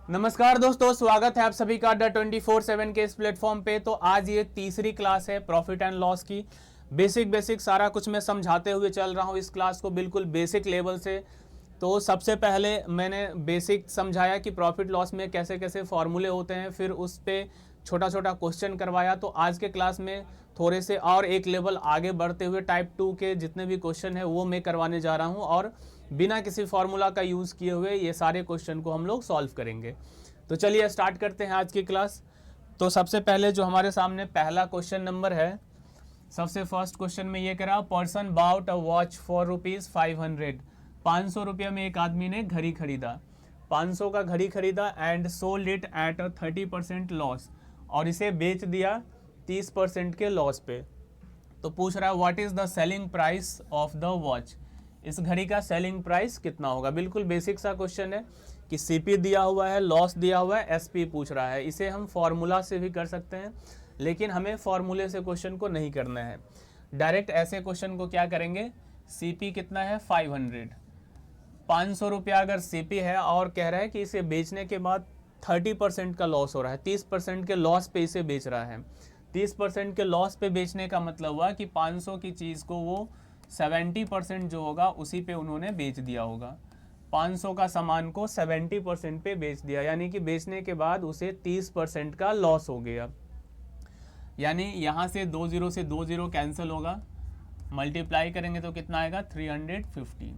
नमस्कार दोस्तों, स्वागत है आप सभी का द 24/7 के इस प्लेटफॉर्म पे। तो आज ये तीसरी क्लास है प्रॉफिट एंड लॉस की। बेसिक सारा कुछ मैं समझाते हुए चल रहा हूँ इस क्लास को बिल्कुल बेसिक लेवल से। तो सबसे पहले मैंने बेसिक समझाया कि प्रॉफिट लॉस में कैसे कैसे फॉर्मूले होते हैं, फिर उस पर छोटा छोटा क्वेश्चन करवाया। तो आज के क्लास में थोड़े से और एक लेवल आगे बढ़ते हुए टाइप 2 के जितने भी क्वेश्चन है वो मैं करवाने जा रहा हूँ, और बिना किसी फॉर्मूला का यूज़ किए हुए ये सारे क्वेश्चन को हम लोग सॉल्व करेंगे। तो चलिए स्टार्ट करते हैं आज की क्लास। तो सबसे पहले जो हमारे सामने पहला क्वेश्चन नंबर है, सबसे फर्स्ट क्वेश्चन में ये कह रहा, person bought a watch for ₹500। 500 रुपये में एक आदमी ने घड़ी खरीदा, 500 का घड़ी खरीदा and sold it at a 30% loss, और इसे बेच दिया 30% के लॉस पे। तो पूछ रहा है what is the selling price of the watch. इस घड़ी का सेलिंग प्राइस कितना होगा। बिल्कुल बेसिक सा क्वेश्चन है कि सीपी दिया हुआ है, लॉस दिया हुआ है, एसपी पूछ रहा है। इसे हम फॉर्मूला से भी कर सकते हैं, लेकिन हमें फॉर्मूले से क्वेश्चन को नहीं करना है। डायरेक्ट ऐसे क्वेश्चन को क्या करेंगे, सीपी कितना है 500, 500 रुपया अगर सीपी है और कह रहा है कि इसे बेचने के बाद 30% का लॉस हो रहा है, 30% के लॉस पे इसे बेच रहा है। 30% के लॉस पे बेचने का मतलब हुआ कि 500 की चीज़ को वो 70% जो होगा उसी पे उन्होंने बेच दिया होगा। 500 का सामान को 70% पे बेच दिया, यानी कि बेचने के बाद उसे 30% का लॉस हो गया। यानी यहाँ से 20 से 20 कैंसिल होगा, मल्टीप्लाई करेंगे तो कितना आएगा 350,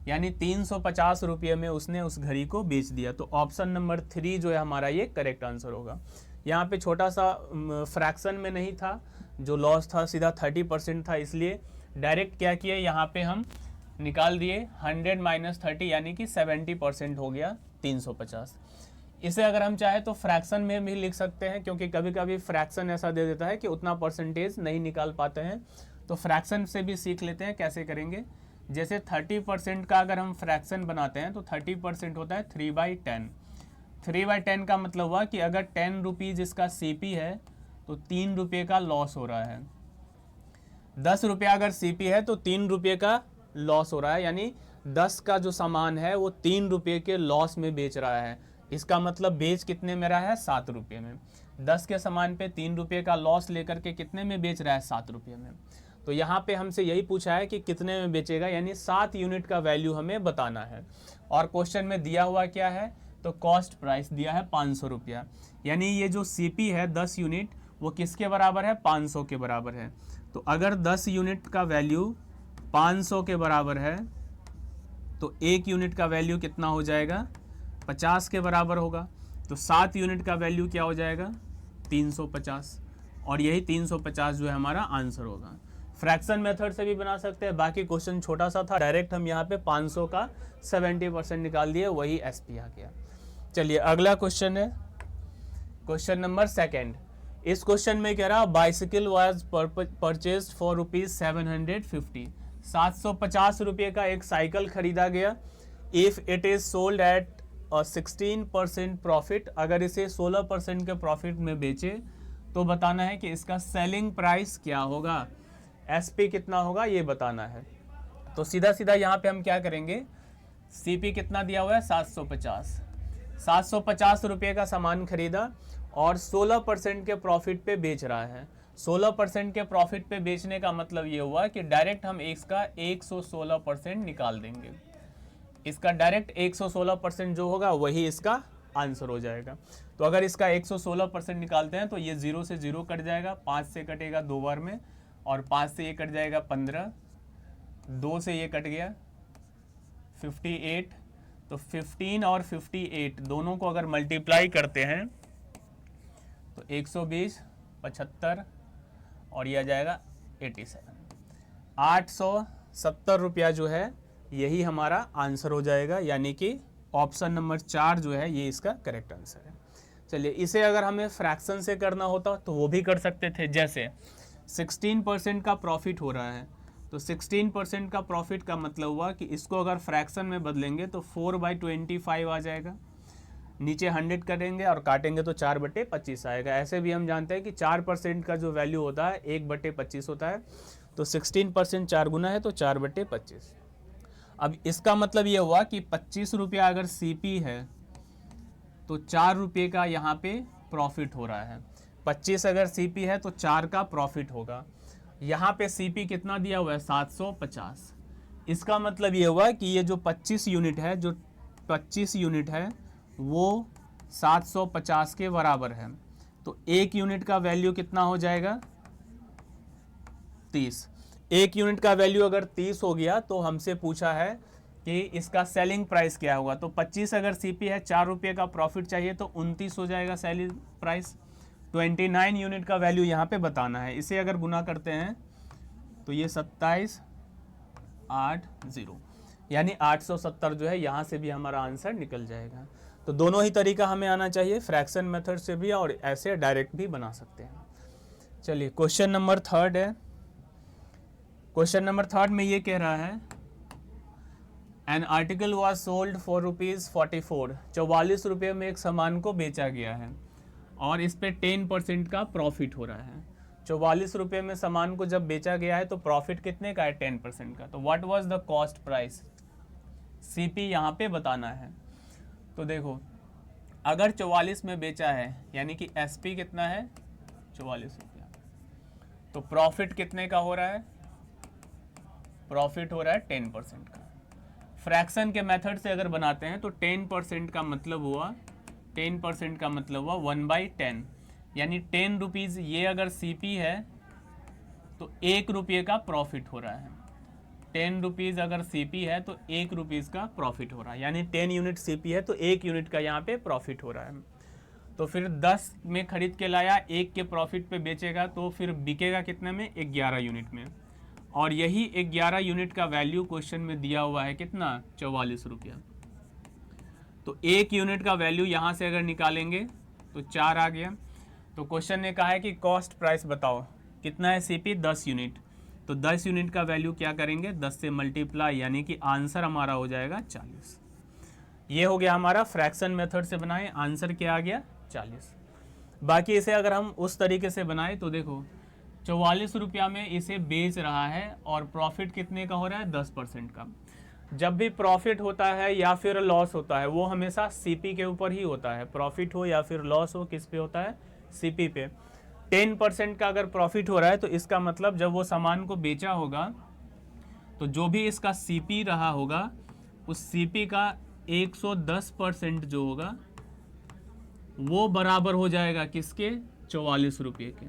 यानी 350 रुपये में उसने उस घड़ी को बेच दिया। तो ऑप्शन नंबर 3 जो है हमारा ये करेक्ट आंसर होगा। यहाँ पे छोटा सा फ्रैक्शन में नहीं था, जो लॉस था सीधा 30% था, इसलिए डायरेक्ट क्या किए यहाँ पे हम निकाल दिए 100 - 30, यानी कि 70% हो गया 350। इसे अगर हम चाहे तो फ्रैक्शन में भी लिख सकते हैं, क्योंकि कभी कभी फ्रैक्शन ऐसा दे देता है कि उतना परसेंटेज नहीं निकाल पाते हैं। तो फ्रैक्शन से भी सीख लेते हैं कैसे करेंगे। जैसे 30% का अगर हम फ्रैक्शन बनाते हैं तो 30% होता है 3/10। 3/10 का मतलब हुआ कि अगर 10 रुपीज़ इसका सीपी है तो 3 रुपये का लॉस हो रहा है। 10 रुपया अगर सीपी है तो 3 रुपये का लॉस हो रहा है, यानी 10 का जो सामान है वो 3 रुपये के लॉस में बेच रहा है। इसका मतलब बेच कितने में रहा है, 7 रुपये में। 10 के सामान पे 3 रुपये का लॉस लेकर के कितने में बेच रहा है, 7 रुपये में। तो यहाँ पे हमसे यही पूछा है कि कितने में बेचेगा, यानी 7 यूनिट का वैल्यू हमें बताना है। और क्वेश्चन में दिया हुआ क्या है, तो कॉस्ट प्राइस दिया है 500 रुपया, यानी ये जो सीपी है 10 यूनिट वो किसके बराबर है, 500 के बराबर है। तो अगर 10 यूनिट का वैल्यू 500 के बराबर है तो 1 यूनिट का वैल्यू कितना हो जाएगा, 50 के बराबर होगा। तो 7 यूनिट का वैल्यू क्या हो जाएगा, 350, और यही 350 जो है हमारा आंसर होगा। फ्रैक्शन मेथड से भी बना सकते हैं, बाकी क्वेश्चन छोटा सा था, डायरेक्ट हम यहाँ पे 500 का 70% निकाल दिए, वही एसपी आ गया। चलिए अगला क्वेश्चन है क्वेश्चन नंबर 2। इस क्वेश्चन में कह रहा, बाइसिकल वाज परचेज्ड फॉर ₹750। 750 रुपये का एक साइकिल खरीदा गया। If it is sold at 16% profit, अगर इसे 16% के प्रॉफिट में बेचे तो बताना है कि इसका सेलिंग प्राइस क्या होगा, एसपी कितना होगा ये बताना है। तो सीधा सीधा यहाँ पे हम क्या करेंगे, सीपी कितना दिया हुआ है 750, 750 रुपये का सामान खरीदा और 16% के प्रॉफिट पे बेच रहा है। 16% के प्रॉफिट पे बेचने का मतलब ये हुआ कि डायरेक्ट हम इसका 116% निकाल देंगे। इसका डायरेक्ट 116% जो होगा वही इसका आंसर हो जाएगा। तो अगर इसका 116% निकालते हैं तो ये 0 से 0 कट जाएगा, 5 से कटेगा 2 बार में, और 5 से ये कट जाएगा 15, 2 से ये कट गया 58। तो 15 और 58 दोनों को अगर मल्टीप्लाई करते हैं तो 120, 75 और यह आ जाएगा 87। 870 रुपया जो है यही हमारा आंसर हो जाएगा, यानी कि ऑप्शन नंबर 4 जो है ये इसका करेक्ट आंसर है। चलिए इसे अगर हमें फ्रैक्शन से करना होता तो वो भी कर सकते थे। जैसे 16% का प्रॉफिट हो रहा है, तो 16% का प्रॉफिट का मतलब हुआ कि इसको अगर फ्रैक्शन में बदलेंगे तो 4/25 आ जाएगा। नीचे 100 करेंगे और काटेंगे तो 4/25 आएगा। ऐसे भी हम जानते हैं कि 4% का जो वैल्यू होता है 1/25 होता है। तो 16% 4 गुना है तो 4/25। अब इसका मतलब ये हुआ कि 25 रुपया अगर सीपी है तो 4 रुपये का यहाँ पे प्रॉफिट हो रहा है। 25 अगर सीपी है तो 4 का प्रॉफिट होगा। यहाँ पे सीपी कितना दिया हुआ है 750। इसका मतलब ये हुआ कि ये जो 25 यूनिट है, जो 25 यूनिट है वो 750 के बराबर है। तो एक यूनिट का वैल्यू कितना हो जाएगा 30। एक यूनिट का वैल्यू अगर 30 हो गया तो हमसे पूछा है कि इसका सेलिंग प्राइस क्या होगा। तो 25 अगर सीपी है, 4 रुपये का प्रॉफिट चाहिए तो 29 हो जाएगा सेलिंग प्राइस। 29 यूनिट का वैल्यू यहाँ पे बताना है। इसे अगर गुना करते हैं तो ये 2780 यानी 870 जो है, यहाँ से भी हमारा आंसर निकल जाएगा। तो दोनों ही तरीका हमें आना चाहिए, फ्रैक्शन मेथड से भी और ऐसे डायरेक्ट भी बना सकते हैं। चलिए क्वेश्चन नंबर 3 है। क्वेश्चन नंबर 3 में ये कह रहा है an article was sold for ₹44। 44 रुपये में एक सामान को बेचा गया है और इस पे 10% का प्रॉफिट हो रहा है। 44 रुपये में सामान को जब बेचा गया है तो प्रॉफिट कितने का है 10% का। तो what was the cost price, CP यहाँ पे बताना है। तो देखो अगर 44 में बेचा है यानी कि एसपी कितना है 44 रुपया, तो प्रॉफिट कितने का हो रहा है, प्रॉफिट हो रहा है 10% का। फ्रैक्शन के मेथड से अगर बनाते हैं तो 10% का मतलब हुआ 1/10 यानी 10 रुपीज़। ये अगर सीपी है तो 1 रुपये का प्रॉफिट हो रहा है। 10 रुपीज़ अगर सीपी है तो 1 रुपीज़ का प्रॉफिट हो रहा है, यानी 10 यूनिट सीपी है तो 1 यूनिट का यहाँ पे प्रॉफिट हो रहा है। तो फिर 10 में खरीद के लाया, 1 के प्रॉफिट पे बेचेगा तो फिर बिकेगा कितने में 11 यूनिट में। और यही 11 यूनिट का वैल्यू क्वेश्चन में दिया हुआ है कितना 44 रुपया। तो 1 यूनिट का वैल्यू यहाँ से अगर निकालेंगे तो 4 आ गया। तो क्वेश्चन ने कहा है कि कॉस्ट प्राइस बताओ, कितना है सीपी 10 यूनिट। तो 10 यूनिट का वैल्यू क्या करेंगे 10 से मल्टीप्लाई, यानी कि आंसर हमारा हो जाएगा 40। ये हो गया हमारा फ्रैक्शन मेथड से बनाए, आंसर क्या आ गया 40। बाकी इसे अगर हम उस तरीके से बनाए तो देखो 44 रुपया में इसे बेच रहा है और प्रॉफिट कितने का हो रहा है 10% का। जब भी प्रॉफिट होता है या फिर लॉस होता है वो हमेशा सीपी के ऊपर ही होता है। प्रॉफिट हो या फिर लॉस हो किस पे होता है सीपी पे। 10% का अगर प्रॉफिट हो रहा है तो इसका मतलब जब वो सामान को बेचा होगा तो जो भी इसका सीपी रहा होगा उस सीपी का 110% जो होगा वो बराबर हो जाएगा किसके 44 रुपये के।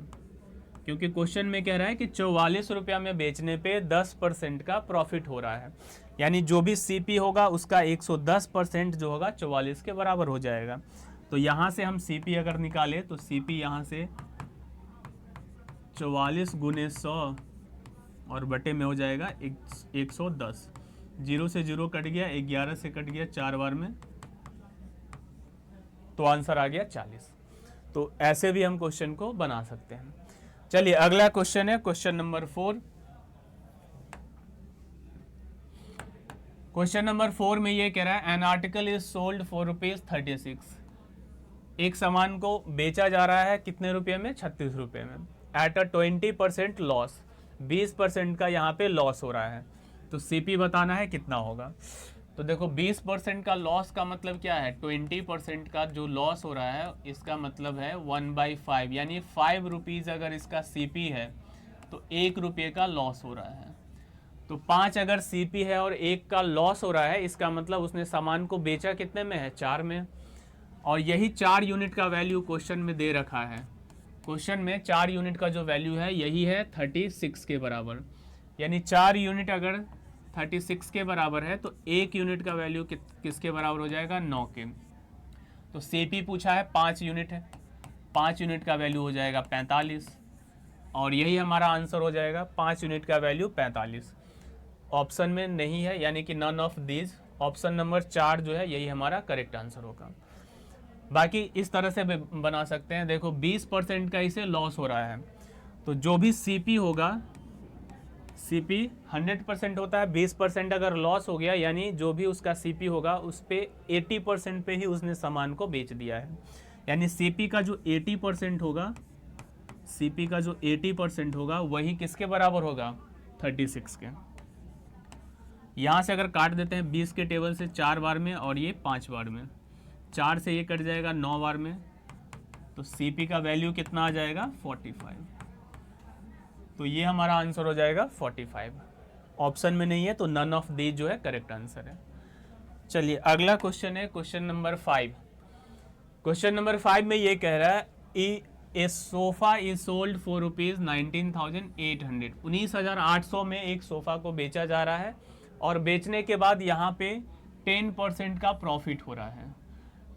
क्योंकि क्वेश्चन में कह रहा है कि 44 रुपया में बेचने पे 10% का प्रॉफिट हो रहा है, यानी जो भी सीपी होगा उसका 110% जो होगा 44 के बराबर हो जाएगा। तो यहाँ से हम सीपी अगर निकाले तो सीपी यहाँ से 44 गुने 100 और बटे में हो जाएगा 110। 0 से 0 कट गया, 11 से कट गया 4 बार में, तो आंसर आ गया 40। तो ऐसे भी हम क्वेश्चन को बना सकते हैं। चलिए अगला क्वेश्चन है क्वेश्चन नंबर 4। क्वेश्चन नंबर 4 में ये कह रहा है an article is sold for ₹36। एक सामान को बेचा जा रहा है कितने रुपये में 36 रुपये में, एट अ 20% लॉस। 20% का यहाँ पे लॉस हो रहा है। तो सीपी बताना है कितना होगा। तो देखो 20% का लॉस का मतलब क्या है, 20% का जो लॉस हो रहा है इसका मतलब है 1/5, यानी 5 रुपीज़ अगर इसका सीपी है तो 1 रुपये का लॉस हो रहा है। तो 5 अगर सीपी है और 1 का लॉस हो रहा है, इसका मतलब उसने सामान को बेचा कितने में है 4 में। और यही 4 यूनिट का वैल्यू क्वेश्चन में दे रखा है। क्वेश्चन में 4 यूनिट का जो वैल्यू है यही है 36 के बराबर, यानी 4 यूनिट अगर 36 के बराबर है तो 1 यूनिट का वैल्यू किसके बराबर हो जाएगा 9 के। तो सीपी पूछा है 5 यूनिट है, 5 यूनिट का वैल्यू हो जाएगा 45 और यही हमारा आंसर हो जाएगा। 5 यूनिट का वैल्यू 45 ऑप्शन में नहीं है, यानी कि none of these. Option number 4 जो है यही हमारा करेक्ट आंसर होगा। बाकी इस तरह से बना सकते हैं। देखो 20% का इसे लॉस हो रहा है, तो जो भी सीपी होगा, सीपी 100% होता है, 20% अगर लॉस हो गया यानी जो भी उसका सीपी होगा उस पे 80% पे ही उसने सामान को बेच दिया है। यानी सीपी का जो 80% होगा, सीपी का जो 80% होगा वही किसके बराबर होगा 36 के। यहाँ से अगर काट देते हैं 20 के टेबल से 4 बार में और ये 5 बार में, 4 से ये कट जाएगा 9 बार में, तो CP का वैल्यू कितना आ जाएगा 45। तो ये हमारा आंसर हो जाएगा 45। ऑप्शन में नहीं है तो नन ऑफ दी जो है करेक्ट आंसर है। चलिए अगला क्वेश्चन है क्वेश्चन नंबर 5। क्वेश्चन नंबर 5 में ये कह रहा है ए सोफा इज सोल्ड फॉर ₹19,800। 19,800 में एक सोफा को बेचा जा रहा है और बेचने के बाद यहाँ पे 10% का प्रॉफिट हो रहा है।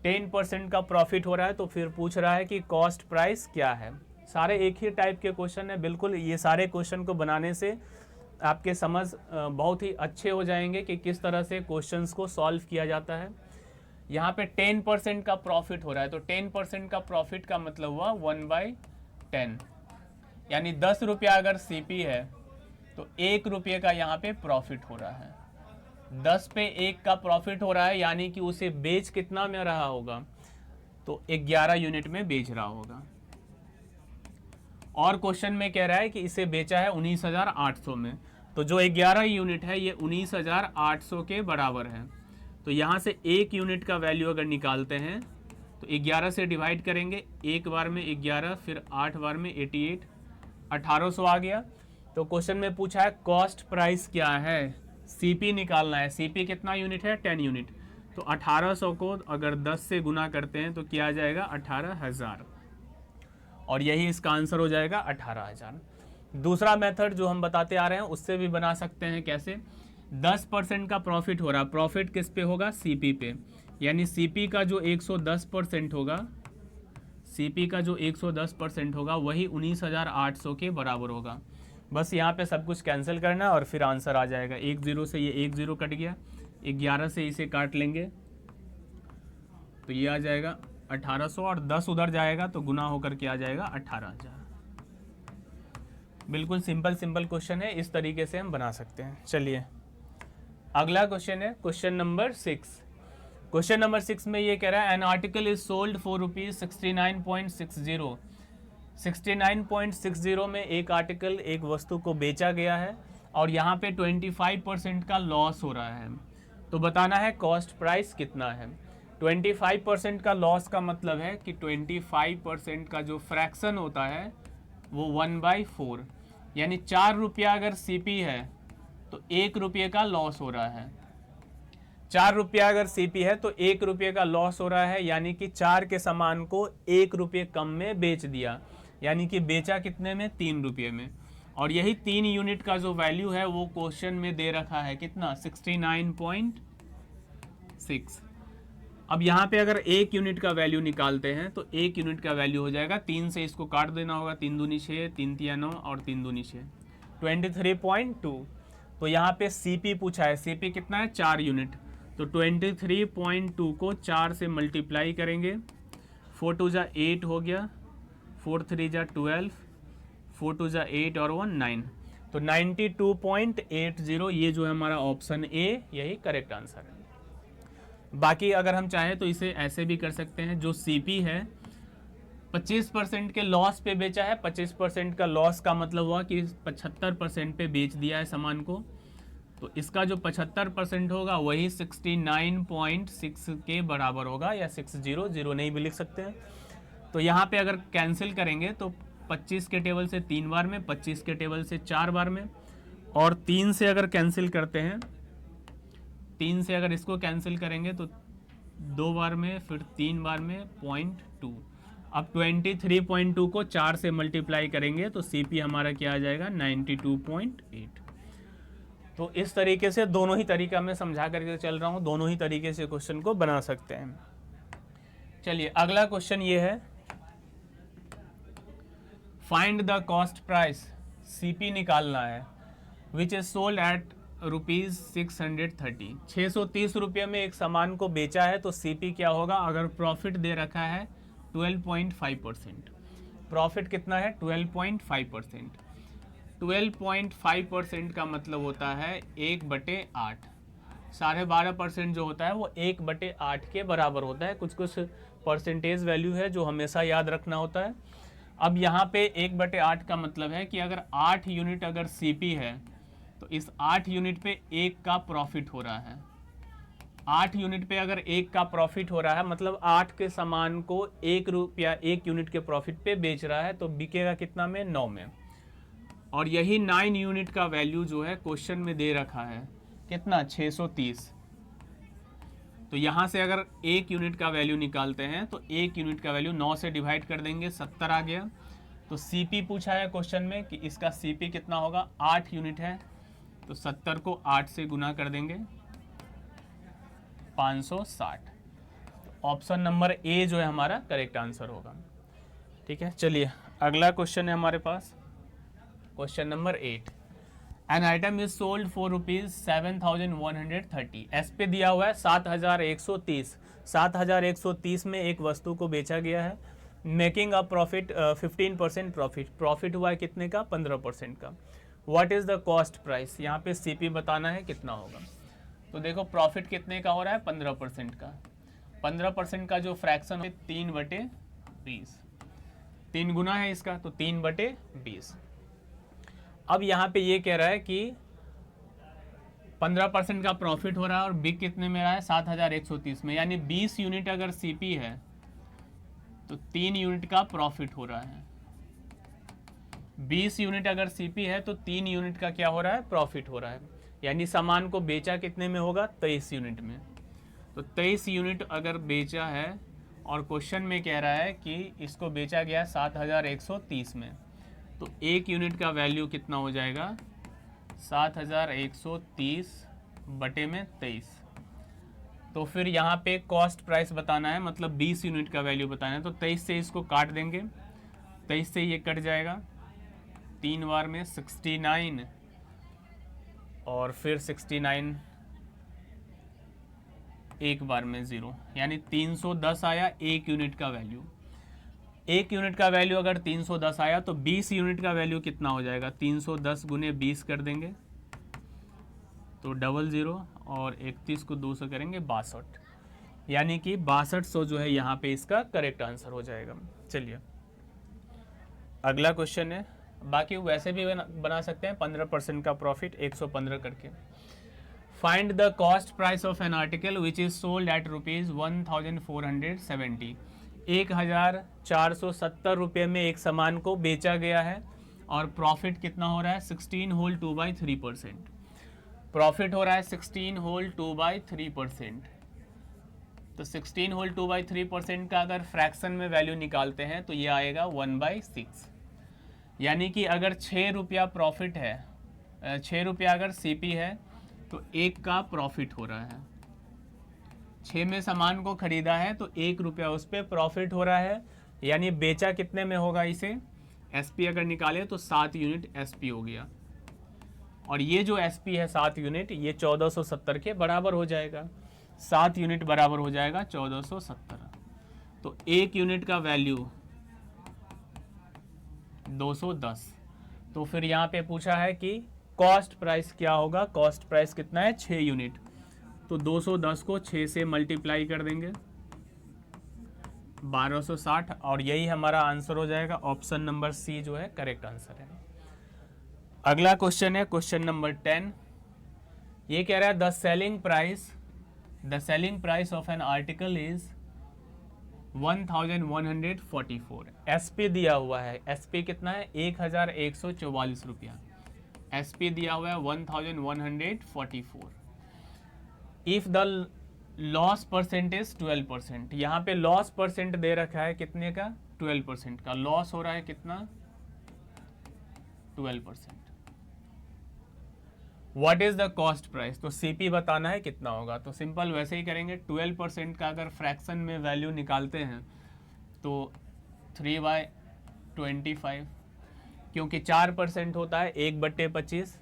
10% का प्रॉफिट हो रहा है तो फिर पूछ रहा है कि कॉस्ट प्राइस क्या है। सारे एक ही टाइप के क्वेश्चन है, बिल्कुल ये सारे क्वेश्चन को बनाने से आपके समझ बहुत ही अच्छे हो जाएंगे कि किस तरह से क्वेश्चंस को सॉल्व किया जाता है। यहाँ पे 10% का प्रॉफिट हो रहा है तो 10% का प्रॉफिट का मतलब हुआ 1/10, यानी 10 रुपया अगर CP है तो 1 रुपये का यहाँ पे प्रॉफिट हो रहा है। 10 पे 1 का प्रॉफिट हो रहा है, यानी कि उसे बेच कितना में रहा होगा, तो 11 यूनिट में बेच रहा होगा। और क्वेश्चन में कह रहा है कि इसे बेचा है 19,800 में, तो जो 11 यूनिट है ये 19,800 के बराबर है। तो यहाँ से 1 यूनिट का वैल्यू अगर निकालते हैं तो 11 से डिवाइड करेंगे, एक बार में 11, फिर 8 बार में 88, 1800 आ गया। तो क्वेश्चन में पूछा है कॉस्ट प्राइस क्या है, CP निकालना है। CP कितना यूनिट है 10 यूनिट, तो 1800 को अगर 10 से गुना करते हैं तो क्या आ जाएगा 18,000, और यही इसका आंसर हो जाएगा 18,000। दूसरा मेथड जो हम बताते आ रहे हैं उससे भी बना सकते हैं। कैसे? 10% का प्रॉफिट हो रहा है, प्रॉफिट किस पे होगा CP पे, यानी CP का जो 110% होगा, CP का जो 110% होगा वही 19,800 के बराबर होगा। बस यहाँ पे सब कुछ कैंसिल करना और फिर आंसर आ जाएगा। 1 0 से ये 1 0 कट गया, 11 से इसे काट लेंगे तो ये आ जाएगा 1800, और 10 उधर जाएगा तो गुना होकर के आ जाएगा 18,000। बिल्कुल सिंपल क्वेश्चन है, इस तरीके से हम बना सकते हैं। चलिए अगला क्वेश्चन है क्वेश्चन नंबर 6। क्वेश्चन नंबर 6 में ये कह रहा है an article is sold for ₹69.60। 69.60 में एक आर्टिकल, एक वस्तु को बेचा गया है और यहाँ पे 25% का लॉस हो रहा है। तो बताना है कॉस्ट प्राइस कितना है। 25% का लॉस का मतलब है कि 25% का जो फ्रैक्शन होता है वो 1/4, यानी 4 रुपया अगर CP है तो 1 रुपये का लॉस हो रहा है। 4 रुपया अगर CP है तो 1 रुपये का लॉस हो रहा है, यानी कि 4 के सामान को 1 रुपये कम में बेच दिया, यानी कि बेचा कितने में 3 रुपये में। और यही 3 यूनिट का जो वैल्यू है वो क्वेश्चन में दे रखा है कितना 69.6। अब यहाँ पे अगर 1 यूनिट का वैल्यू निकालते हैं तो 1 यूनिट का वैल्यू हो जाएगा, 3 से इसको काट देना होगा, 3 दूनी 6, 3 तिया 9 और 3 दूनी 6, 23.2। तो यहाँ पे CP पूछा है, CP कितना है 4 यूनिट, तो 23.2 को 4 से मल्टीप्लाई करेंगे, 4 2 जा 8 हो गया, 4 3 जा 12, 4 2 जा 8 और 1 9, तो 92.80 ये जो है हमारा ऑप्शन A यही करेक्ट आंसर है। बाकी अगर हम चाहें तो इसे ऐसे भी कर सकते हैं, जो CP है 25% के लॉस पे बेचा है, 25% का लॉस का मतलब हुआ कि 75% पे बेच दिया है सामान को, तो इसका जो 75% होगा वही 69.6 के बराबर होगा, या 600 नहीं भी लिख सकते हैं। तो यहाँ पे अगर कैंसिल करेंगे तो 25 के टेबल से 3 बार में, 25 के टेबल से 4 बार में, और 3 से अगर कैंसिल करते हैं, 3 से अगर इसको कैंसिल करेंगे तो 2 बार में, फिर 3 बार में 0.2। अब 23.2 को 4 से मल्टीप्लाई करेंगे तो CP हमारा क्या आ जाएगा 92.8। तो इस तरीके से दोनों ही तरीका मैं समझा करके चल रहा हूँ, दोनों ही तरीके से क्वेश्चन को बना सकते हैं। चलिए अगला क्वेश्चन ये है, find the cost price, CP निकालना है, विच इज सोल्ड एट ₹630। 630 रुपये में एक सामान को बेचा है तो CP क्या होगा, अगर प्रॉफिट दे रखा है 12.5%, प्रॉफिट कितना है 12.5%। 12.5% का मतलब होता है 1/8, 12.5% जो होता है वो 1/8 के बराबर होता है। कुछ परसेंटेज वैल्यू है जो हमेशा याद रखना होता है। अब यहाँ पे 1/8 का मतलब है कि अगर 8 यूनिट अगर CP है तो इस 8 यूनिट पे 1 का प्रॉफिट हो रहा है, 8 यूनिट पे अगर 1 का प्रॉफिट हो रहा है, मतलब 8 के सामान को 1 रुपया 1 यूनिट के प्रॉफिट पे बेच रहा है, तो बिकेगा कितना में? 9 में। और यही 9 यूनिट का वैल्यू जो है क्वेश्चन में दे रखा है कितना? 630। तो यहाँ से अगर 1 यूनिट का वैल्यू निकालते हैं तो 1 यूनिट का वैल्यू 9 से डिवाइड कर देंगे, 70 आ गया। तो सीपी पूछा है क्वेश्चन में कि इसका सीपी कितना होगा? 8 यूनिट है, तो 70 को 8 से गुना कर देंगे, 560। ऑप्शन नंबर ए जो है हमारा करेक्ट आंसर होगा। ठीक है, चलिए अगला क्वेश्चन है हमारे पास, question number 8। An item is sold for ₹7,130। S पे दिया हुआ है 7,130। 7,130 में एक वस्तु को बेचा गया है, making a profit 15% profit. Profit हुआ है कितने का? 15% का। What is the cost price? यहाँ पे सीपी बताना है कितना होगा। तो देखो प्रॉफिट कितने का हो रहा है? 15% का। 15% का जो फ्रैक्शन है 3/20, 3 गुना है इसका, तो 3/20। अब यहाँ पे ये कह रहा है कि 15% का प्रॉफिट हो रहा है और बिक कितने में रहा है? 7,130 में। यानी 20 यूनिट अगर सीपी है तो 3 यूनिट का प्रॉफिट हो रहा है। 20 यूनिट अगर सीपी है तो 3 यूनिट का क्या हो रहा है? प्रॉफिट हो रहा है। यानी सामान को बेचा कितने में होगा? 23 यूनिट में। तो 23 यूनिट अगर बेचा है और क्वेश्चन में कह रहा है कि इसको बेचा गया 7,130 में, तो 1 यूनिट का वैल्यू कितना हो जाएगा? 7,130 बटे में 23। तो फिर यहाँ पे कॉस्ट प्राइस बताना है, मतलब 20 यूनिट का वैल्यू बताना है। तो 23 से इसको काट देंगे, 23 से ये कट जाएगा, 3 बार में 69 और फिर 69 एक बार में 0, यानी 310 आया 1 यूनिट का वैल्यू। 1 यूनिट का वैल्यू अगर 310 आया तो 20 यूनिट का वैल्यू कितना हो जाएगा? 310 गुने 20 कर देंगे तो 00 और 31 को 2 से करेंगे 62, यानी कि 6200 जो है यहाँ पे इसका करेक्ट आंसर हो जाएगा। चलिए अगला क्वेश्चन है, बाकी वैसे भी बना सकते हैं 15% का प्रॉफिट 115 करके। Find the cost price of an article which is sold at ₹1,470। 1,470 रुपये में एक सामान को बेचा गया है और प्रॉफिट कितना हो रहा है? 16 होल 2/3%। प्रॉफिट हो रहा है 16 होल 2/3%। तो 16 होल 2/3% का अगर फ्रैक्शन में वैल्यू निकालते हैं तो ये आएगा 1/6। यानी कि अगर 6 रुपया प्रॉफिट है, 6 रुपया अगर सीपी है तो 1 का प्रॉफिट हो रहा है। 6 में सामान को खरीदा है तो 1 रुपया उस पर प्रॉफिट हो रहा है। यानी बेचा कितने में होगा इसे? एसपी अगर निकाले तो 7 यूनिट एसपी हो गया, और ये जो एसपी है 7 यूनिट, ये 1470 के बराबर हो जाएगा। 7 यूनिट बराबर हो जाएगा 1470। तो 1 यूनिट का वैल्यू 210। तो फिर यहाँ पे पूछा है कि कॉस्ट प्राइस क्या होगा? कॉस्ट प्राइस कितना है? 6 यूनिट। तो 210 को 6 से मल्टीप्लाई कर देंगे, 1260, और यही हमारा आंसर हो जाएगा। ऑप्शन नंबर सी जो है करेक्ट आंसर है। अगला क्वेश्चन है क्वेश्चन नंबर 10। ये कह रहा है the selling price of an article is 1,144। SP दिया हुआ है, एसपी कितना है? 1,144 रुपया। एसपी दिया हुआ है 1,144। इफ द लॉस परसेंटेज 12%, यहाँ पे लॉस परसेंट दे रखा है कितने का? 12% का लॉस हो रहा है कितना? 12%। What is the cost price? तो सीपी बताना है कितना होगा। तो सिंपल वैसे ही करेंगे, 12% का अगर फ्रैक्शन में वैल्यू निकालते हैं तो 3/25, क्योंकि 4% होता है 1/25,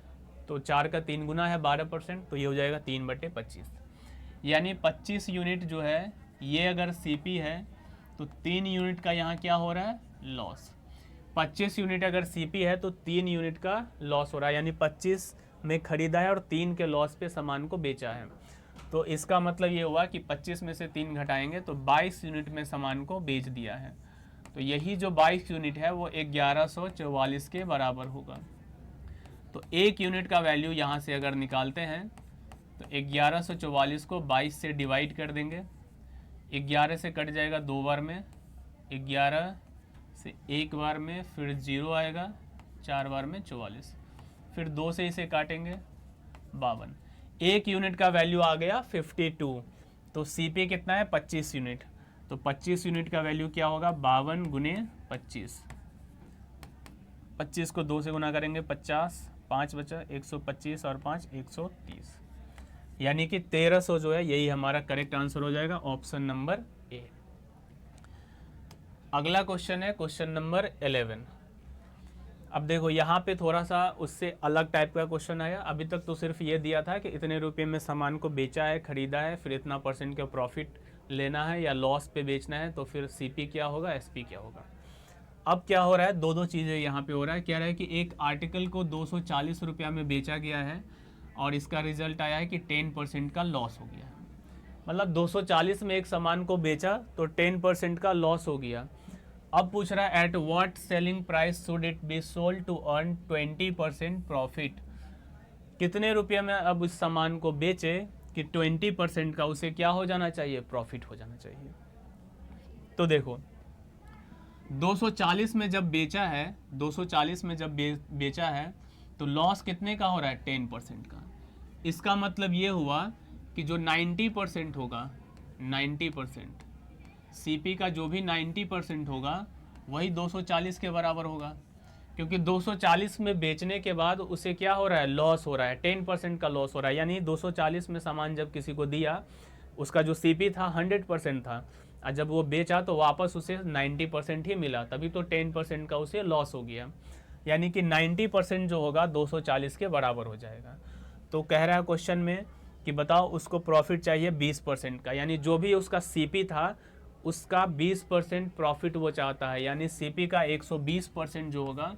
तो 4 का 3 गुना है 12%, तो ये हो जाएगा 3/25। यानी 25 यूनिट जो है ये अगर सीपी है तो 3 यूनिट का यहाँ क्या हो रहा है? लॉस। 25 यूनिट अगर सीपी है तो 3 यूनिट का लॉस हो रहा है, यानी 25 में खरीदा है और 3 के लॉस पे सामान को बेचा है। तो इसका मतलब ये हुआ कि 25 में से 3 घटाएंगे तो 22 यूनिट में सामान को बेच दिया है। तो यही जो 22 यूनिट है वो 1144 के बराबर होगा। तो 1 यूनिट का वैल्यू यहाँ से अगर निकालते हैं तो 1144 को 22 से डिवाइड कर देंगे, 11 से कट जाएगा 2 बार में, 11 से 1 बार में, फिर 0 आएगा, 4 बार में 44, फिर 2 से इसे काटेंगे 52। 1 यूनिट का वैल्यू आ गया 52, तो CP कितना है 25 यूनिट, तो 25 यूनिट का वैल्यू क्या होगा 52 गुने 25, 25 को 2 से गुना करेंगे 50, 5 बचा 125 और 5 130, यानी कि 1300 जो है यही हमारा करेक्ट आंसर हो जाएगा, ऑप्शन नंबर ए। अगला क्वेश्चन है क्वेश्चन नंबर 11। अब देखो यहाँ पे थोड़ा सा उससे अलग टाइप का क्वेश्चन आया। अभी तक तो सिर्फ ये दिया था कि इतने रुपए में सामान को बेचा है, खरीदा है, फिर इतना % का प्रॉफिट लेना है या लॉस पे बेचना है, तो फिर CP क्या होगा, SP क्या होगा। अब क्या हो रहा है, दो चीज़ें यहाँ पे हो रहा है। क्या रहा है कि एक आर्टिकल को 240 रुपया में बेचा गया है और इसका रिजल्ट आया है कि 10% का लॉस हो गया। मतलब 240 में एक सामान को बेचा तो 10% का लॉस हो गया। अब पूछ रहा है at what selling price should it be sold to earn 20% profit. कितने रुपये में अब उस सामान को बेचे कि 20% का उसे क्या हो जाना चाहिए, प्रॉफिट हो जाना चाहिए। तो देखो 240 में जब बेचा है, 240 में जब बेचा है तो लॉस कितने का हो रहा है, 10% का। इसका मतलब ये हुआ कि जो 90% होगा, 90% CP का जो भी 90% होगा वही 240 के बराबर होगा, क्योंकि 240 में बेचने के बाद उसे क्या हो रहा है, लॉस हो रहा है, 10% का लॉस हो रहा है। यानी 240 में सामान जब किसी को दिया, उसका जो CP था 100% था, और जब वो बेचा तो वापस उसे 90% ही मिला, तभी तो 10% का उसे लॉस हो गया। यानी कि 90% जो होगा 240 के बराबर हो जाएगा। तो कह रहा है क्वेश्चन में कि बताओ उसको प्रॉफिट चाहिए 20% का, यानी जो भी उसका CP था उसका 20% प्रॉफिट वो चाहता है। यानी CP का 120% जो होगा,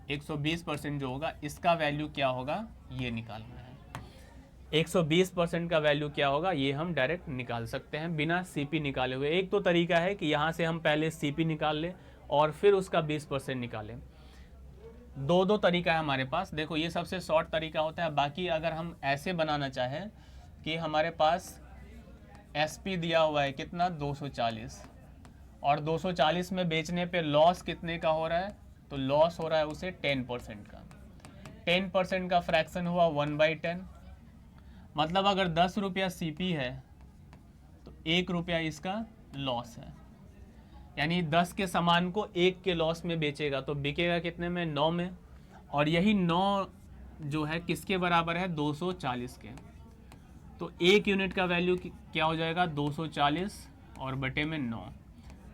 120% जो होगा इसका वैल्यू क्या होगा, ये निकालना है। 120% का वैल्यू क्या होगा, ये हम डायरेक्ट निकाल सकते हैं बिना CP निकाले हुए। एक तो तरीका है कि यहाँ से हम पहले CP निकाल लें और फिर उसका 20% निकालें। दो तरीका है हमारे पास। देखो ये सबसे शॉर्ट तरीका होता है। बाकी अगर हम ऐसे बनाना चाहें कि हमारे पास SP दिया हुआ है कितना, 240, और 240 में बेचने पे लॉस कितने का हो रहा है, तो लॉस हो रहा है उसे 10% का। 10% का फ्रैक्शन हुआ 1/10, मतलब अगर 10 रुपया CP है तो 1 रुपया इसका लॉस है। यानी 10 के सामान को 1 के लॉस में बेचेगा तो बिकेगा कितने में, 9 में। और यही 9 जो है किसके बराबर है, 240 के। तो 1 यूनिट का वैल्यू क्या हो जाएगा, 240 और बटे में 9,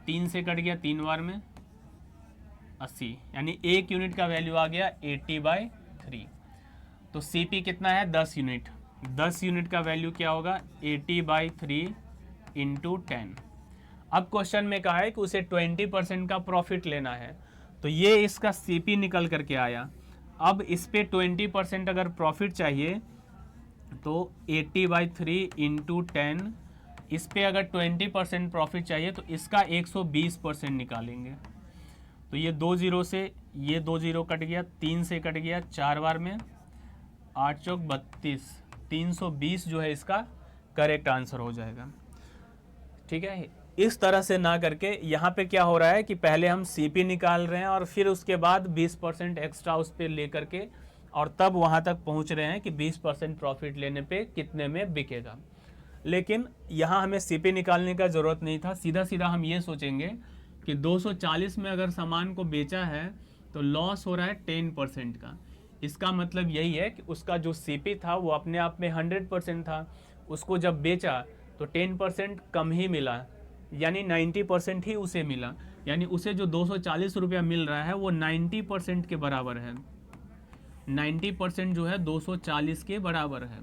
3 से कट गया 3 बार में 80, यानी 1 यूनिट का वैल्यू आ गया 80/3। तो CP कितना है, 10 यूनिट। 10 यूनिट का वैल्यू क्या होगा, 80/3 × 10। अब क्वेश्चन में कहा है कि उसे 20% का प्रॉफिट लेना है, तो ये इसका CP निकल करके आया। अब इस पे 20% अगर प्रॉफिट चाहिए तो 80/3 × 10, इस पे अगर 20% प्रॉफिट चाहिए तो इसका 120% निकालेंगे। तो ये 2 0 से ये 2 0 कट गया, 3 से कट गया 4 बार में, 8 चौक 32, 320 जो है इसका करेक्ट आंसर हो जाएगा। ठीक है, इस तरह से ना करके यहाँ पे क्या हो रहा है कि पहले हम CP निकाल रहे हैं और फिर उसके बाद 20% एक्स्ट्रा उस पर ले करके और तब वहाँ तक पहुँच रहे हैं कि 20% प्रॉफिट लेने पे कितने में बिकेगा। लेकिन यहाँ हमें CP निकालने का ज़रूरत नहीं था। सीधा सीधा हम ये सोचेंगे कि 240 में अगर सामान को बेचा है तो लॉस हो रहा है 10% का। इसका मतलब यही है कि उसका जो CP था वो अपने आप में 100% था, उसको जब बेचा तो 10% कम ही मिला, यानी 90% ही उसे मिला। यानी उसे जो 240 रुपया मिल रहा है वो 90% के बराबर है। 90% जो है 240 के बराबर है।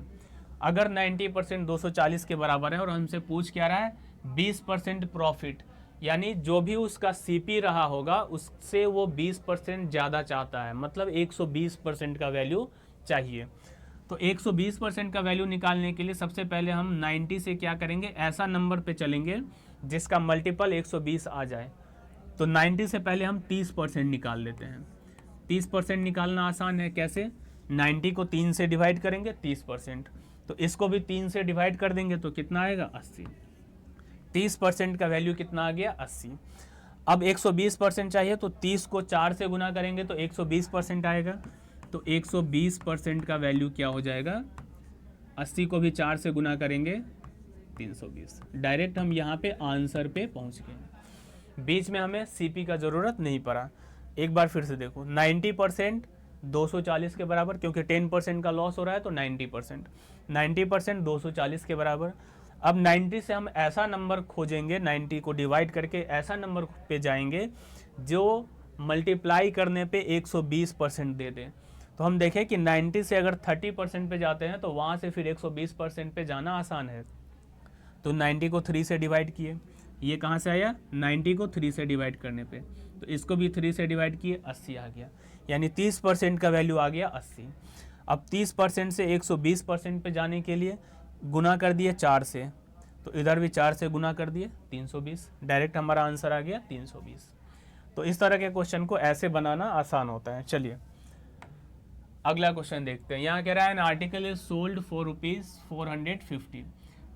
अगर 90% 240 के बराबर है और हमसे पूछ क्या रहा है, 20% प्रॉफिट, यानी जो भी उसका CP रहा होगा उससे वो 20% ज़्यादा चाहता है, मतलब 120% का वैल्यू चाहिए। तो 120% का वैल्यू निकालने के लिए सबसे पहले हम 90 से क्या करेंगे, ऐसा नंबर पे चलेंगे जिसका मल्टीपल 120 आ जाए। तो 90 से पहले हम 30% निकाल लेते हैं। 30% निकालना आसान है, कैसे, 90 को 3 से डिवाइड करेंगे 30%, तो इसको भी 3 से डिवाइड कर देंगे तो कितना आएगा 80। 30% का वैल्यू कितना आ गया 80। अब 120% चाहिए तो 30 को 4 से गुना करेंगे तो 120% आएगा। तो 120% का वैल्यू क्या हो जाएगा, 80 को भी 4 से गुना करेंगे 320। डायरेक्ट हम यहाँ पे आंसर पे पहुँच गए, बीच में हमें सीपी का ज़रूरत नहीं पड़ा। एक बार फिर से देखो, 90% 240 के बराबर, क्योंकि 10% का लॉस हो रहा है तो 90% 240 के बराबर। अब 90 से हम ऐसा नंबर खोजेंगे, 90 को डिवाइड करके ऐसा नंबर पे जाएंगे जो मल्टीप्लाई करने पे 120% दे दे। तो हम देखें कि 90 से अगर 30% पे जाते हैं तो वहाँ से फिर 120% पे जाना आसान है। तो 90 को 3 से डिवाइड किए, ये कहाँ से आया, 90 को 3 से डिवाइड करने पे, तो इसको भी 3 से डिवाइड किए, 80 आ गया। यानी 30% का वैल्यू आ गया 80। अब 30% से 120% पे जाने के लिए गुना कर दिए 4 से, तो इधर भी 4 से गुना कर दिए 320। डायरेक्ट हमारा आंसर आ गया 320। तो इस तरह के क्वेश्चन को ऐसे बनाना आसान होता है। चलिए अगला क्वेश्चन देखते हैं। यहाँ कह रहा है an article is sold for ₹450।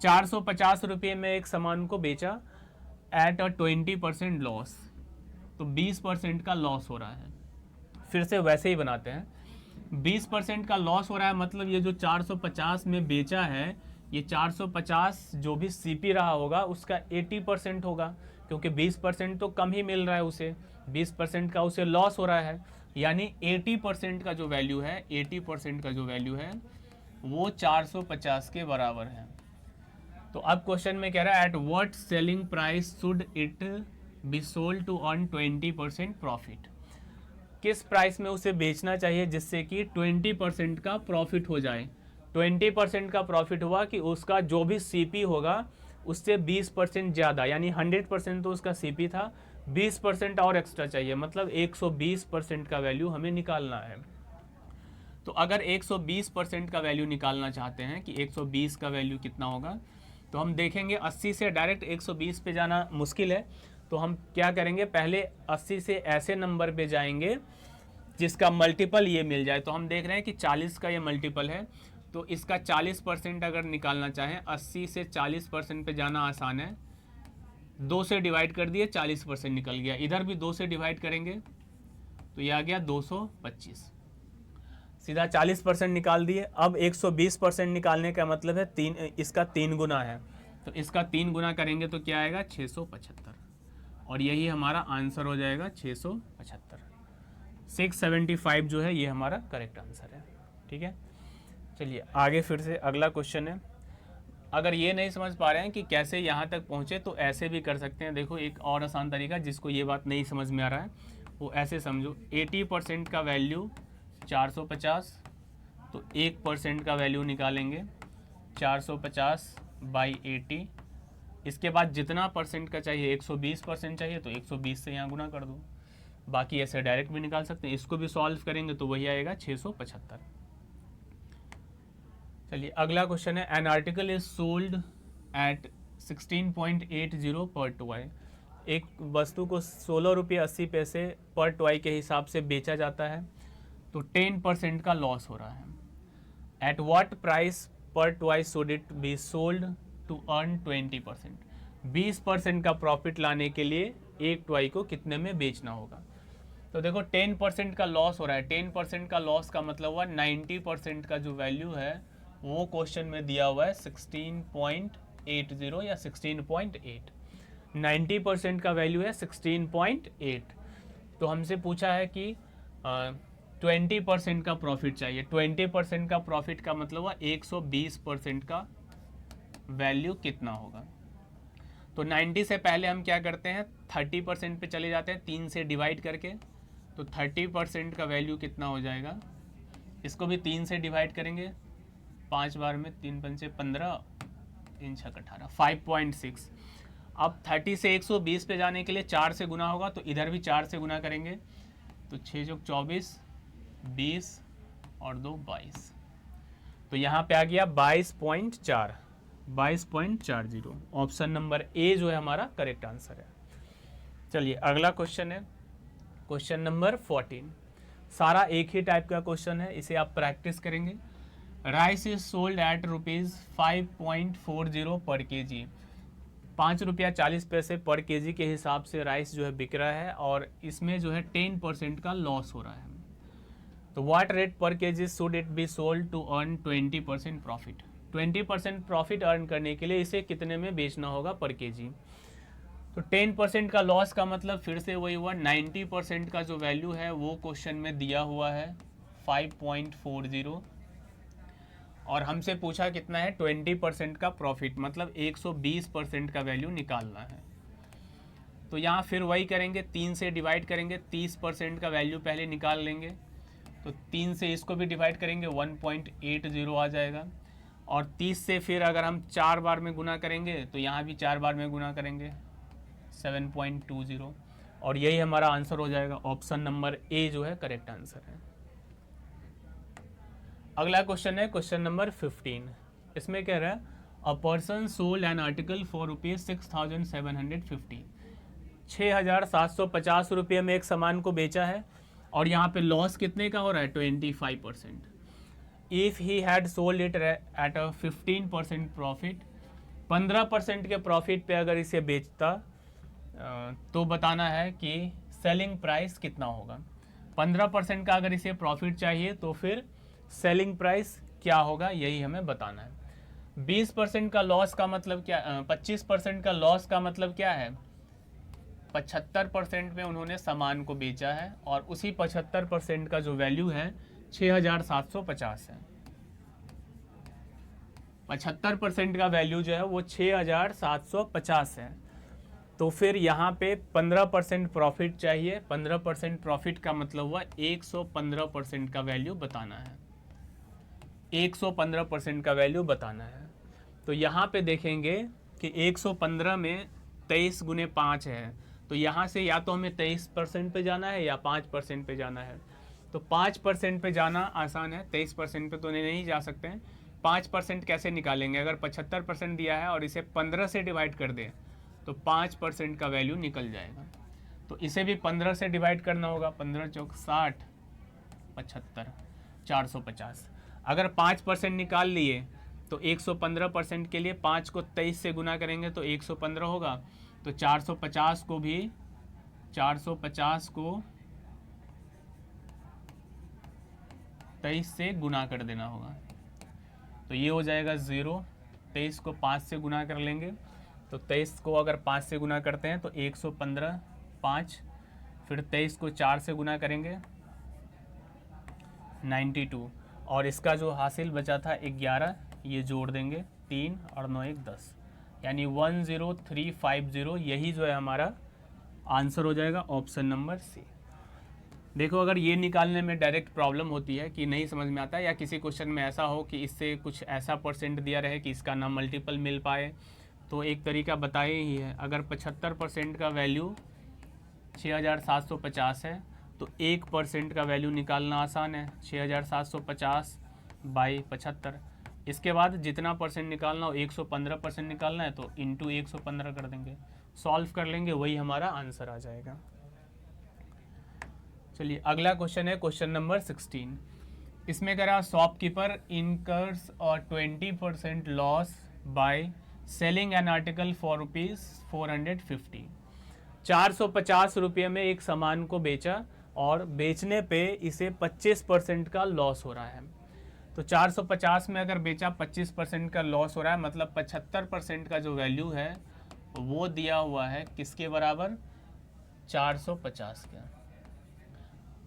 450 रुपये में एक सामान को बेचा एट अ 20% लॉस, तो 20% का लॉस हो रहा है। फिर से वैसे ही बनाते हैं। 20% का लॉस हो रहा है मतलब ये जो 450 में बेचा है, ये 450 जो भी सीपी रहा होगा उसका 80% होगा, क्योंकि 20% तो कम ही मिल रहा है उसे, 20% का उसे लॉस हो रहा है। यानी 80% का जो वैल्यू है, 80% का जो वैल्यू है वो 450 के बराबर है। तो अब क्वेश्चन में कह रहा है at what selling price should it be sold to earn 20% profit. किस प्राइस में उसे बेचना चाहिए जिससे कि 20% का प्रॉफिट हो जाए। 20% का प्रॉफिट हुआ कि उसका जो भी सीपी होगा उससे 20% ज़्यादा, यानी 100% तो उसका सीपी था, 20% और एक्स्ट्रा चाहिए, मतलब 120% का वैल्यू हमें निकालना है। तो अगर 120% का वैल्यू निकालना चाहते हैं कि 120 का वैल्यू कितना होगा, तो हम देखेंगे 80 से डायरेक्ट 120 पे जाना मुश्किल है। तो हम क्या करेंगे, पहले 80 से ऐसे नंबर पे जाएंगे जिसका मल्टीपल ये मिल जाए। तो हम देख रहे हैं कि 40 का ये मल्टीपल है, तो इसका 40% अगर निकालना चाहें, 80 से 40% पे जाना आसान है। 2 से डिवाइड कर दिए, 40% निकल गया। इधर भी 2 से डिवाइड करेंगे तो ये आ गया 225, सीधा 40% निकाल दिए। अब 120% निकालने का मतलब है इसका 3 गुना है, तो इसका 3 गुना करेंगे तो क्या आएगा 675, और यही हमारा आंसर हो जाएगा 675। 675 जो है ये हमारा करेक्ट आंसर है। ठीक है, चलिए आगे फिर से अगला क्वेश्चन है। अगर ये नहीं समझ पा रहे हैं कि कैसे यहाँ तक पहुँचे तो ऐसे भी कर सकते हैं। देखो एक और आसान तरीका, जिसको ये बात नहीं समझ में आ रहा है वो ऐसे समझो। 80% का वैल्यू 450, तो 1% का वैल्यू निकालेंगे 450/80। इसके बाद जितना परसेंट का चाहिए, 120% चाहिए तो 120 से यहाँ गुना कर दो। बाकी ऐसे डायरेक्ट भी निकाल सकते हैं। इसको भी सॉल्व करेंगे तो वही आएगा 675। चलिए अगला क्वेश्चन है an article is sold at 16.80 per toy. एक वस्तु को 16 रुपये 80 पैसे पर टॉय के हिसाब से बेचा जाता है, तो 10% का लॉस हो रहा है। एट व्हाट प्राइस पर toy should it be sold to earn 20%। 20% का प्रॉफिट लाने के लिए एक टॉय को कितने में बेचना होगा। तो देखो 10% का लॉस हो रहा है। 10% का लॉस का मतलब हुआ 90% का जो वैल्यू है वो क्वेश्चन में दिया हुआ है 16.80 या 16.8। 90% का वैल्यू है 16.8। तो हमसे पूछा है कि 20% का प्रॉफिट चाहिए। 20% का प्रॉफिट का मतलब हुआ 120% का वैल्यू कितना होगा। तो 90 से पहले हम क्या करते हैं, 30% पे चले जाते हैं 3 से डिवाइड करके। तो 30% का वैल्यू कितना हो जाएगा, इसको भी 3 से डिवाइड करेंगे 5 बार में, 3 पंचे 15, 3 छक 18, 5.6। अब 30 से 120 पे जाने के लिए 4 से गुना होगा, तो इधर भी 4 से गुना करेंगे, तो 6 चौक 24, 20 और 2 22। तो यहाँ पे आ गया 22.4, 22.40। ऑप्शन नंबर ए जो है हमारा करेक्ट आंसर है। चलिए अगला क्वेश्चन है क्वेश्चन नंबर 14। सारा एक ही टाइप का क्वेश्चन है, इसे आप प्रैक्टिस करेंगे राइस इज सोल्ड एट ₹5.40 पर केजी। 5 रुपया 40 पैसे पर केजी के हिसाब से राइस जो है बिक रहा है और इसमें जो है 10% का लॉस हो रहा है। तो व्हाट रेट पर KG should it be sold to earn 20% profit. 20% profit earn करने के लिए इसे कितने में बेचना होगा पर केजी। तो 10% का लॉस का मतलब फिर से वही हुआ, 90% का जो वैल्यू है वो क्वेश्चन में दिया हुआ है 5.40 और हमसे पूछा कितना है 20% का प्रॉफिट, मतलब 120% का वैल्यू निकालना है। तो यहाँ फिर वही करेंगे, 3 से डिवाइड करेंगे, 30% का वैल्यू पहले निकाल लेंगे। तो 3 से इसको भी डिवाइड करेंगे 1.80 आ जाएगा और 30 से फिर अगर हम 4 बार में गुना करेंगे तो यहाँ भी 4 बार में गुना करेंगे 7.20 और यही हमारा आंसर हो जाएगा। ऑप्शन नंबर ए जो है करेक्ट आंसर है। अगला क्वेश्चन है क्वेश्चन नंबर 15। इसमें कह रहा है a person sold an article for ₹6,750। 6,750 में एक सामान को बेचा है और यहाँ पे लॉस कितने का हो रहा है 25%। If he had sold it at a 15% profit, 15% के प्रॉफिट पे अगर इसे बेचता तो बताना है कि सेलिंग प्राइस कितना होगा। 15% का अगर इसे प्रॉफिट चाहिए तो फिर सेलिंग प्राइस क्या होगा, यही हमें बताना है। 20% का लॉस का मतलब क्या, 25% का लॉस का मतलब क्या है, 75% में उन्होंने सामान को बेचा है और उसी 75% का जो वैल्यू है 6,750 है। 75% का वैल्यू जो है वो 6,750 है। तो फिर यहाँ पे 15% प्रॉफिट चाहिए। 15% प्रॉफिट का मतलब हुआ 115% का वैल्यू बताना है। 115% का वैल्यू बताना है। तो यहाँ पे देखेंगे कि 115 में 23 गुने 5 है, तो यहाँ से या तो हमें 23% पे जाना है या 5% पे जाना है। तो 5% पे जाना आसान है, 23% पे तो नहीं जा सकते हैं। 5% कैसे निकालेंगे, अगर 75% दिया है और इसे 15 से डिवाइड कर दें तो 5% का वैल्यू निकल जाएगा। तो इसे भी 15 से डिवाइड करना होगा, 15 चौक 60, 75, 450। अगर 5% निकाल लिए तो 115% के लिए 5 को 23 से गुना करेंगे तो 115 होगा। तो 450 को 23 से गुना कर देना होगा, तो ये हो जाएगा 0। 23 को 5 से गुना कर लेंगे तो 23 को अगर 5 से गुना करते हैं तो 115, 5, फिर 23 को 4 से गुना करेंगे 92 और इसका जो हासिल बचा था 11, ये जोड़ देंगे 3 और 9 1 10, यानी 10350। यही जो है हमारा आंसर हो जाएगा, ऑप्शन नंबर सी। देखो अगर ये निकालने में डायरेक्ट प्रॉब्लम होती है कि नहीं समझ में आता है, या किसी क्वेश्चन में ऐसा हो कि इससे कुछ ऐसा परसेंट दिया रहे कि इसका ना मल्टीपल मिल पाए, तो एक तरीका बताए ही है। अगर 75% का वैल्यू 6,750 है तो 1% का वैल्यू निकालना आसान है, 6,750 बाई 75। इसके बाद जितना परसेंट निकालना हो 115% निकालना है तो इंटू 115 कर देंगे, सॉल्व कर लेंगे, वही हमारा आंसर आ जाएगा। चलिए अगला क्वेश्चन है क्वेश्चन नंबर 16। इसमें कह रहा शॉपकीपर इनकर्स और 20% loss by selling an article for ₹450। 450 रुपये में एक सामान को बेचा और बेचने पे इसे 25% का लॉस हो रहा है। तो 450 में अगर बेचा 25% का लॉस हो रहा है, मतलब 75% का जो वैल्यू है वो दिया हुआ है किसके बराबर, 450 का।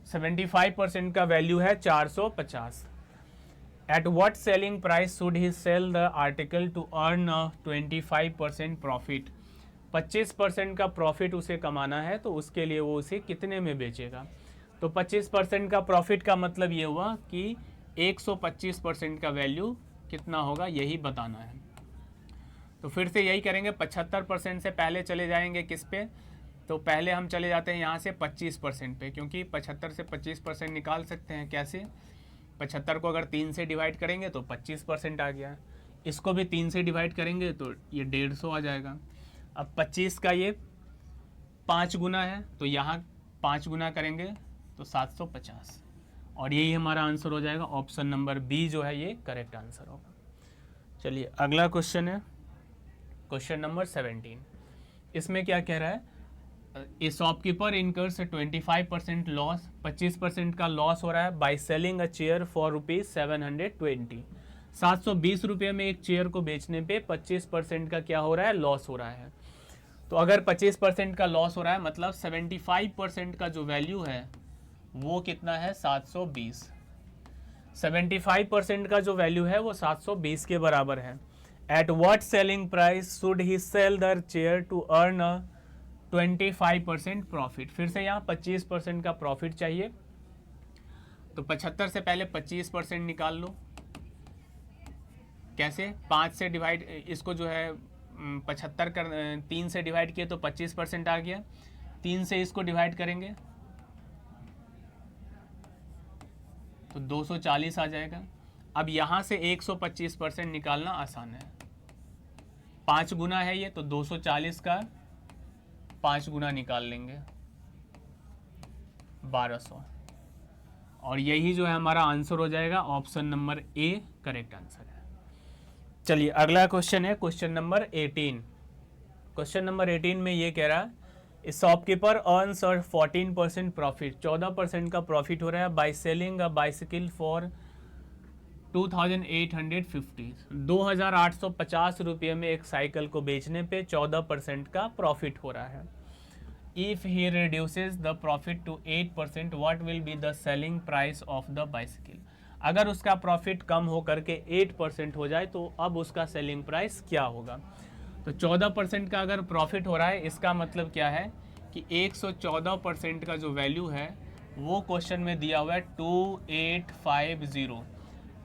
75% का वैल्यू है 450। At what selling price should he sell the article to earn 25% profit. 25% का प्रॉफिट उसे कमाना है, तो उसके लिए वो उसे कितने में बेचेगा। तो 25% का प्रॉफिट का मतलब ये हुआ कि 125% का वैल्यू कितना होगा, यही बताना है। तो फिर से यही करेंगे, 75% से पहले चले जाएंगे किस पे, तो पहले हम चले जाते हैं यहाँ से 25% पे, क्योंकि 75 से 25% निकाल सकते हैं। कैसे, 75 को अगर 3 से डिवाइड करेंगे तो 25% आ गया, इसको भी 3 से डिवाइड करेंगे तो ये 150 आ जाएगा। अब 25 का ये 5 गुना है तो यहाँ 5 गुना करेंगे तो 750, और यही हमारा आंसर हो जाएगा, ऑप्शन नंबर बी जो है ये करेक्ट आंसर होगा। चलिए अगला क्वेश्चन है क्वेश्चन नंबर 17। इसमें क्या कह रहा है, ए शॉपकीपर इनकर्स 25% लॉस, 25% का लॉस हो रहा है by selling a chair for ₹720। 720 रुपये में एक चेयर को बेचने पे 25% का क्या हो रहा है, लॉस हो रहा है। तो अगर 25% का लॉस हो रहा है मतलब 75% का जो वैल्यू है वो कितना है, 720। 75% का जो वैल्यू है वो 720 के बराबर है। At what selling price should he sell the chair to earn a 25% profit. फिर से यहाँ 25% का प्रॉफिट चाहिए, तो 75 से पहले 25% निकाल लो। कैसे, 5 से डिवाइड, इसको जो है 75 कर 3 से डिवाइड किए तो 25% आ गया, 3 से इसको डिवाइड करेंगे तो 240 आ जाएगा। अब यहाँ से 125% निकालना आसान है, 5 गुना है ये, तो 240 का 5 गुना निकाल लेंगे, 1200। और यही जो है हमारा आंसर हो जाएगा, option number A correct answer है। चलिए अगला क्वेश्चन है क्वेश्चन नंबर 18। क्वेश्चन नंबर 18 में ये कह रहा है, शॉपकीपर अर्न्स और 14% प्रॉफिट, 14% का प्रॉफिट हो रहा है by selling a bicycle for 2850, 2850 रुपये में एक साइकिल को बेचने पे 14% का प्रॉफिट हो रहा है। If he reduces the profit to 8%, what will be the selling price of the bicycle. अगर उसका प्रॉफिट कम हो करके 8% हो जाए तो अब उसका सेलिंग प्राइस क्या होगा। तो 14% का अगर प्रॉफिट हो रहा है, इसका मतलब क्या है कि 114% का जो वैल्यू है वो क्वेश्चन में दिया हुआ है 2850।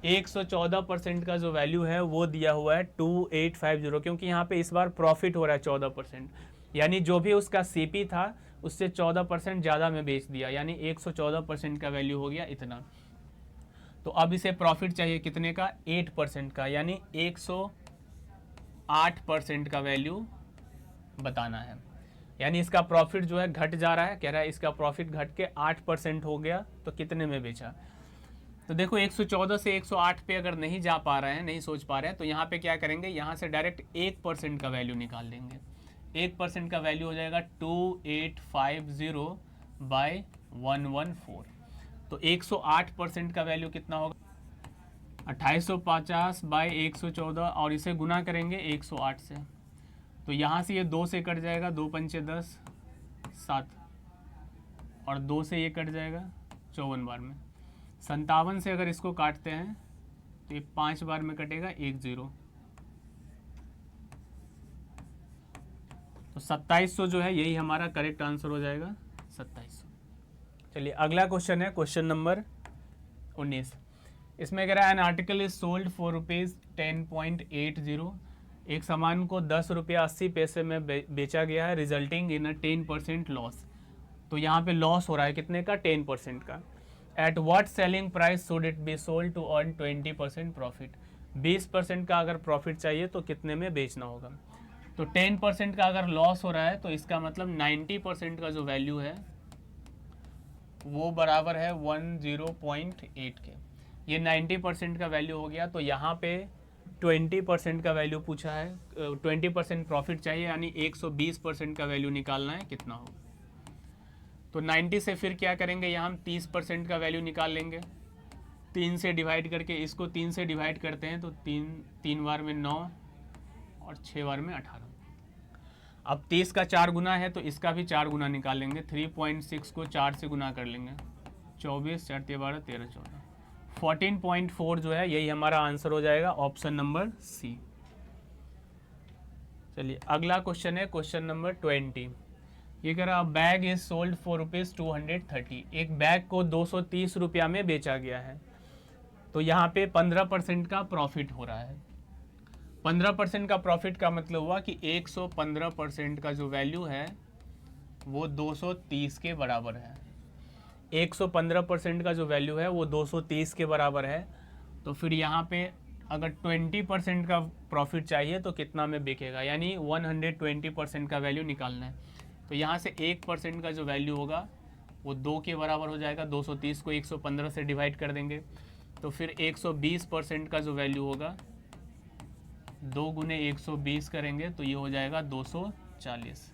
114% का जो वैल्यू है वो दिया हुआ है 2850, क्योंकि यहाँ पे इस बार प्रॉफिट हो रहा है 14%, यानी जो भी उसका सीपी था उससे 14% ज़्यादा में बेच दिया, यानी 114% का वैल्यू हो गया इतना। तो अब इसे प्रॉफिट चाहिए कितने का, 8% का, यानी 108% का वैल्यू बताना है। यानी इसका प्रॉफिट जो है घट जा रहा है, कह रहा है इसका प्रॉफिट घट के 8% हो गया, तो कितने में बेचा। तो देखो 114 से 108 पे अगर नहीं जा पा रहे हैं, नहीं सोच पा रहे हैं, तो यहाँ पे क्या करेंगे, यहाँ से डायरेक्ट 1% का वैल्यू निकाल लेंगे। 1% का वैल्यू हो जाएगा 2850 बाय 114। तो 108% का वैल्यू कितना होगा, 2850 बाय 114, और इसे गुना करेंगे 108 से। तो यहाँ से ये 2 से कट जाएगा, 2 पंचे 10, 7, और 2 से ये कट जाएगा 54 बार में। 57 से अगर इसको काटते हैं तो ये 5 बार में कटेगा, 1 0। तो 2700 जो है यही हमारा करेक्ट आंसर हो जाएगा, 2700। चलिए अगला क्वेश्चन है क्वेश्चन नंबर 19। इसमें कह रहा है an article is sold for ₹10.80। एक सामान को 10 रुपया 80 पैसे में बेचा गया है, रिजल्टिंग इन अ 10% लॉस। तो यहाँ पे लॉस हो रहा है कितने का, 10% का। At what selling price should it be sold to earn 20% profit. 20% का अगर प्रॉफिट चाहिए तो कितने में बेचना होगा। तो 10% का अगर लॉस हो रहा है तो इसका मतलब 90% का जो वैल्यू है वो बराबर है 10.8 के। ये 90% का वैल्यू हो गया, तो यहाँ पे 20% का वैल्यू पूछा है, 20% प्रॉफिट चाहिए, यानी 120% का वैल्यू निकालना है, कितना होगा। तो 90 से फिर क्या करेंगे, यहाँ हम 30% का वैल्यू निकाल लेंगे। 3 से डिवाइड करके, इसको 3 से डिवाइड करते हैं तो 3 बार में 9 और 6 बार में 18। अब 30 का 4 गुना है तो इसका भी 4 गुना निकाल लेंगे। 3.6 को 4 से गुना कर लेंगे, 24, 4 12, 13, 14, 14.4 जो है यही हमारा आंसर हो जाएगा, ऑप्शन नंबर सी। चलिए अगला क्वेश्चन है क्वेश्चन नंबर 20। ये कह रहा बैग इज सोल्ड फॉर ₹230। एक बैग को 230 रुपया में बेचा गया है, तो यहाँ पे 15% का प्रॉफिट हो रहा है। 15% का प्रॉफिट का मतलब हुआ कि 115% का जो वैल्यू है वो 230 के बराबर है। 115% का जो वैल्यू है वो 230 के बराबर है। तो फिर यहाँ पे अगर 20% का प्रॉफिट चाहिए तो कितना में बिकेगा, यानी 120% का वैल्यू निकालना है। तो यहाँ से 1% का जो वैल्यू होगा वो 2 के बराबर हो जाएगा। 230 को 115 से डिवाइड कर देंगे तो फिर 120% का जो वैल्यू होगा 2 गुने 120 करेंगे तो ये हो जाएगा 240।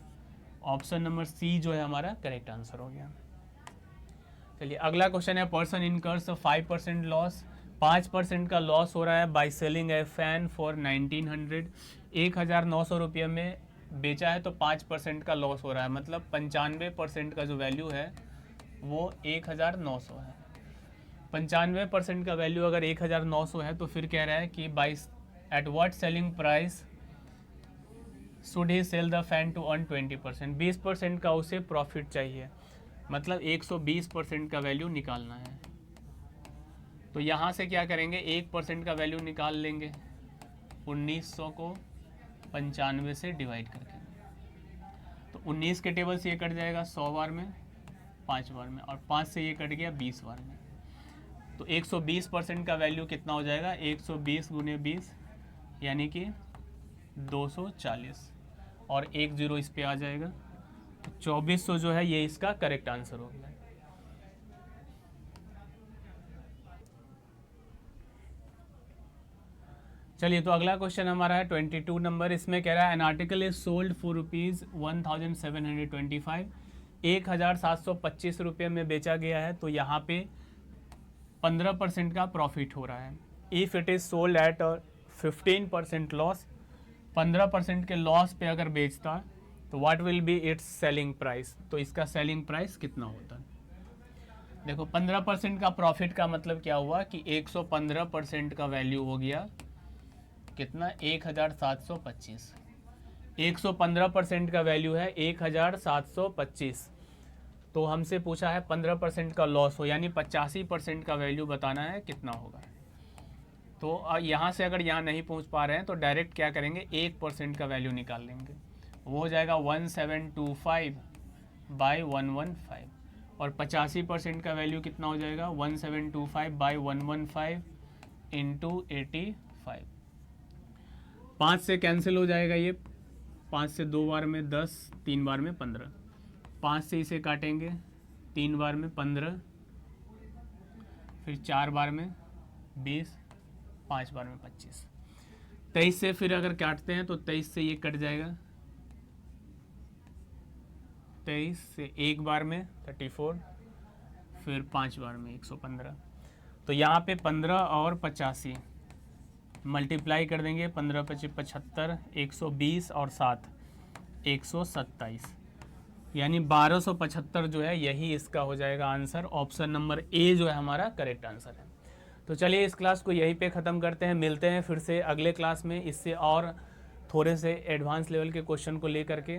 ऑप्शन नंबर सी जो है हमारा करेक्ट आंसर हो गया। चलिए अगला क्वेश्चन है, पर्सन इनकर्स 5% लॉस, 5% का लॉस हो रहा है by selling A fan for 1900, 1900 रुपये में बेचा है तो 5% का लॉस हो रहा है, मतलब 95% का जो वैल्यू है वो 1900 है। 95% का वैल्यू अगर 1900 है तो फिर कह रहा है कि by at what selling price should he sell the fan to earn 20%, 20% का उसे प्रॉफिट चाहिए, मतलब 120% का वैल्यू निकालना है। तो यहाँ से क्या करेंगे, 1% का वैल्यू निकाल लेंगे 1900 को 95 से डिवाइड करके, तो 19 के टेबल से ये कट जाएगा 100 बार में, 5 बार में, और 5 से ये कट गया 20 बार में। तो 120% का वैल्यू कितना हो जाएगा, 120 गुने 20 यानी कि 240, और 1 0 इस पे आ जाएगा, तो 2400 जो है ये इसका करेक्ट आंसर हो गया। चलिए तो अगला क्वेश्चन हमारा है 22 नंबर। इसमें कह रहा है an article is sold for ₹1725, 1725 रुपये में बेचा गया है, तो यहाँ पे 15% का प्रॉफिट हो रहा है। If it is sold at 15% loss, 15% के लॉस पे अगर बेचता तो what will B it's selling price, तो इसका सेलिंग प्राइस कितना होता है। देखो 15% का प्रॉफिट का मतलब क्या हुआ कि 115% का वैल्यू हो गया कितना, 1725। 115% का वैल्यू है 1725, तो हमसे पूछा है 15% का लॉस हो, यानी 85% का वैल्यू बताना है कितना होगा। तो यहाँ से अगर यहाँ नहीं पहुँच पा रहे हैं तो डायरेक्ट क्या करेंगे, 1% का वैल्यू निकाल लेंगे, वो हो जाएगा 1725 बाई 115, और 85% का वैल्यू कितना हो जाएगा, 1725 बाई 115 इंटू 85। 5 से कैंसिल हो जाएगा ये, 5 से 2 बार में 10, 3 बार में 15, 5 से इसे काटेंगे 3 बार में 15, फिर 4 बार में 20, 5 बार में 25, 23 से फिर अगर काटते हैं तो 23 से ये कट जाएगा, 23 से 1 बार में 34, फिर 5 बार में 115। तो यहाँ पे 15 और 85 मल्टीप्लाई कर देंगे, 15 × 75, 120 और 7 127, यानी 1275 जो है यही इसका हो जाएगा आंसर। ऑप्शन नंबर ए जो है हमारा करेक्ट आंसर है। तो चलिए इस क्लास को यहीं पे ख़त्म करते हैं, मिलते हैं फिर से अगले क्लास में इससे और थोड़े से एडवांस लेवल के क्वेश्चन को लेकर के।